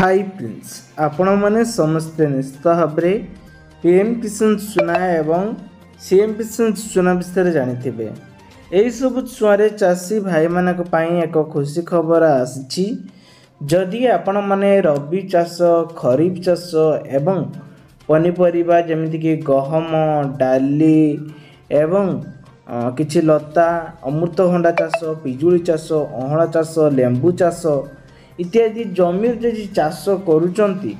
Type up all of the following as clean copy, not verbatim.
Hi friends आपण मैंने समस्ते निश्चित भाव में पीएम किसान सूचना एवं सीएम किसान सूचना विषय जानी यही सब छुआरे चाषी भाई मानक एक खुशी खबर आसी जदि आपण मैंने रबी चाष खरीफ चाष एवं पनीपरिबा जमितिक गहम डाली एवं किछि लता अमृतभंडा चाष पिजुली चाष अहळा चाष लेंबू चाष इत्यादि जमी जदि चाष करुचंती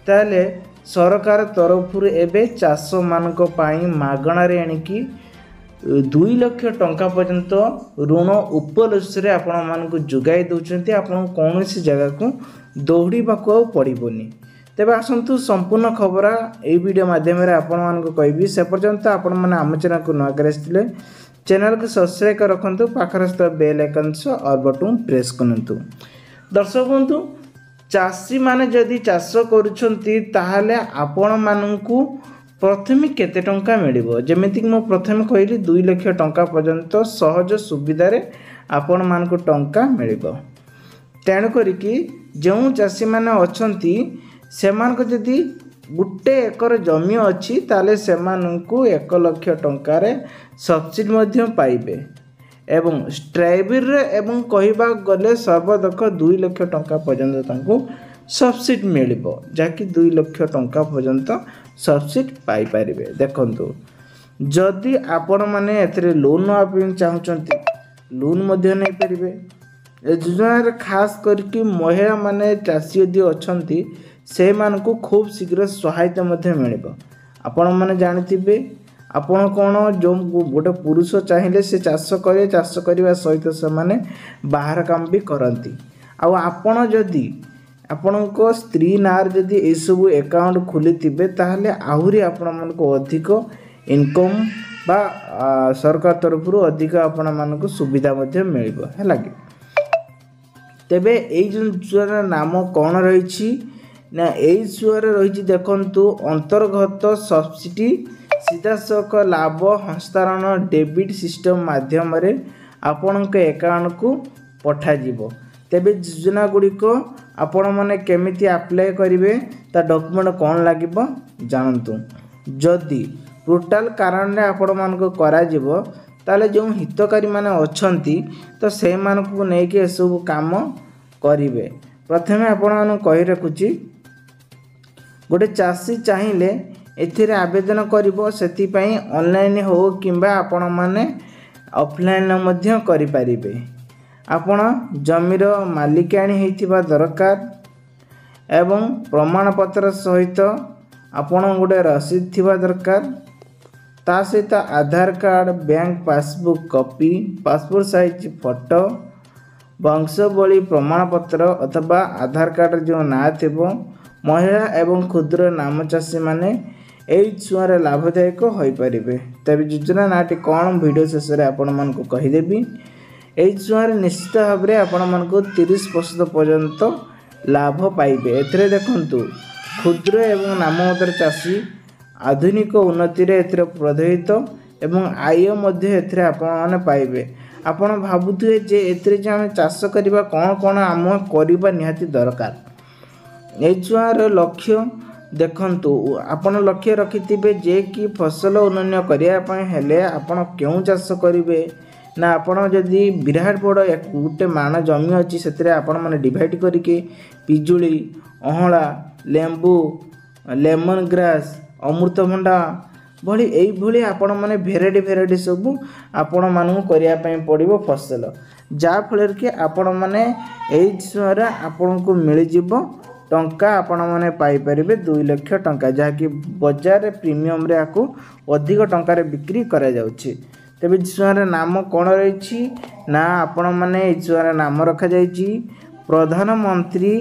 ताले सरकार तरफ एबे चाष मानक पाई मागणारे आनिकी 2 लाख टंका पर्यंत ऋण उपलब्ध आपण मानक जोगाई दउचंती आपण कौन सी जगह को दौड़ाक पड़ोनी तेज आसतु संपूर्ण खबर यही वीडियो माध्यम आपण मानक कहबी से पर्यंत आपण मैंने आम चैनल को नुआ कर चैनल को सब्सक्राइब कर रखु पाखर बेल आइकन और बटन प्रेस करूँ। दर्शक बंधु चाषी माने जदि चाष करुछंती ताहाले आपण मानकु प्रथमे केते टंका मिलिबो जेमिति मो प्रथमे कहली 2 लाख टंका पर्यंत सहज सुविधा रे आपण मानकु टंका मिलिबो। तेणु करिकि जो चाषी माने अछंती सेमानक जदि गुटे एकर जमी अछि ताले सेमानकु 1 लाख टंका रे सब्सिडी मध्य पाइबे एवं स्ट्राइबर एवं कहवा गले सर्वाधिक 2 लाख टंका पर्यंत तांको सब्सिडी मिलिबो जाकि 2 लाख टंका पर्यंत सब्सिडी पाई परिबे। देखंतु जदि आपण माने एथरे लोन नवा ପାଇଁ चाहउचंती लोन मध्य नै परिबे। ए योजना रे खास करके महिला माने चाषी यदि अछंती से मानको खूब शीघ्र सहायता मध्य मिलिबो। आपण माने जानिथिबे आपण कौन जो गोटे पुरुष चाहिए से चाष करे चाष करने सहित से माने बाहर काम भी करती आपण जदि आपण को स्त्री नार जदि ये सब अकाउंट खोली थे ताहले आहुरी आपण मन को अधिक इनकम बा सरकार तरफ अधिक आपण मन को सुविधा मध्य मिलिबो है लगे। तेबे एई जो नाम कौन रही ना एई छुआर रही देखंतु अंतर्गत सब्सिडी सीधासख लाभ हस्तांतरण डेबिट सिस्टम माध्यम रे आपण के अकाउंट को पठा जिवो। तेबे योजना गुड़िक आपण माने केमिति अप्लाई करिवे ता डॉक्यूमेंट कौन लागिबो जानतु। जदि टोटल कारण रे आपण मान को करा जिवो ताले जो हितकारी माने अछंती तो से मान को नै के सब काम करिवे। प्रथमे आपण मान कहि रखुची गोटे चाषी चाहिए एथिरे आवेदन करिवो सेति ऑनलाइन हो किंबा आपण माने ऑफलाइन मध्य करि परिबे। आपण जमीर मालिकाणी हेतिबा दरकार एवं प्रमाण पत्र सहित आपण गोटे रसीद थिबा दरकार ता सहित Aadhaar card bank passbook copy passport size photo वंशवली प्रमाण पत्र अथवा आधार कार्ड जो ना थिबो महिला एवं क्षुद्र नाम चाषी माने एई छुआरे लाभदायक होई परिबे। तबे योजना नाटी कौन वीडियो शेष रे आपण मन को कहि देबी। एई छुआरे निश्चित भाव रे आपण मन को 30% पर्यंत लाभ पाइबे। एथरे देखंतु क्षुद्र एवं नाममात्र चाषी आधुनिक उन्नति रे एथरे प्रधोहित एवं आय मध्य एथरे आपण माने पाइबे। आपण भाबुथुए जे एथरे जे हम चाष करिबा कोन कोन आम करिबा निहाती दरकार। एई छुआरे लक्ष्य देखंतु आपण लक्ष्य रखिथिबे जे कि फसल उन्नयन करिया पय हेले आपण केउ चाष करिवे ना आपण जदि विराट बड़ गोटे मान जमी अछि सेतरे आपण माने डिवाइड करिके पिजुली अहळा लेंबू लेमन ग्रास अमृतभंडा भली एई भली आपण माने भेराइटी सब आपण मानू करिया पय पड़िबो फसल जा फलर के आपण माने एई छुआरा आपण को मिल जिवो टंका आपण माने पाई परिबे 2 लाख टंका जहाँकि बाजार प्रीमियम रे आको अधिक टंका रे बिक्री करा जाउछि। तेबे छुआर नाम कोन रही ना आपण माने ए छुआर नाम रखा जाइछि प्रधानमंत्री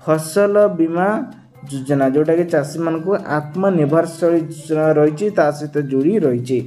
फसल बीमा योजना जोटा कि चाषी मान को आत्मनिर्भरशील योजना रही सहित जोड़ी रही।